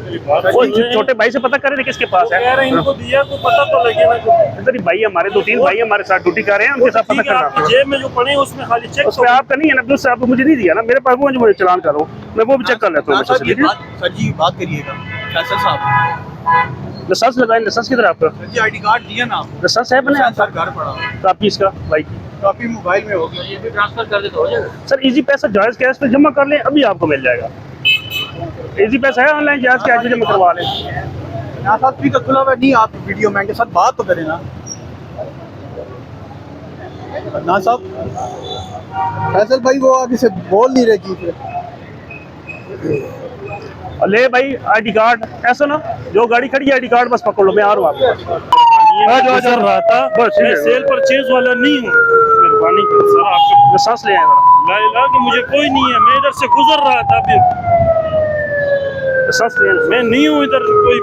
वो छोटे भाई से पता करें किसके पास है। इनको दिया तो पता तो लगे ना। इधर ही भाई हमारे 2-3 भाई हमारे साथ ड्यूटी कर रहे हैं, उनके साथ पता करना। जेब में जो पड़े उसमें खाली चेक उसमें आपका नहीं है ना, उससे आपको मुझे नहीं दिया ना, मेरे पास वो मुझे चालान करो, मैं वो भी चेक कर लेता हूँ। सर जी बात करिएगा फैसल साहब, लाइसेंस लगाए, लाइसेंस किधर आपका? सर जी आईडी कार्ड दिया ना आपको, लाइसेंस है बने सर घर पड़ा कापी इसका भाई की काफी मोबाइल में हो गया, ये भी ट्रांसफर कर दे तो हो जाएगा। सर। इजी पैसा जायज कैश पे जमा कर लें, अभी आपको मिल जाएगा। इजी पैसा है ऑनलाइन जायज कैश पे जमा करवा लें। यहाँ साथ भी तो खुला हुआ नहीं, आप वीडियो मैन के साथ बात तो करें ना। ना साहब फैसल भाई वो आगे से बोल नहीं रहे जी। ले भाई आईडी कार्ड, ऐसा ना जो गाड़ी खड़ी है आईडी कार्ड बस पकड़ लो, मैं आ रहा हूँ आपके पास। गुजर रहा था, बस मैं सेल परचेज वाला नहीं हूँ, मेहरबानी कर सर आपके लाइसेंस ले आए जरा। कि मुझे कोई नहीं है, मैं इधर से गुजर रहा था, फिर लाइसेंस ले आए। मैं नहीं हूँ इधर कोई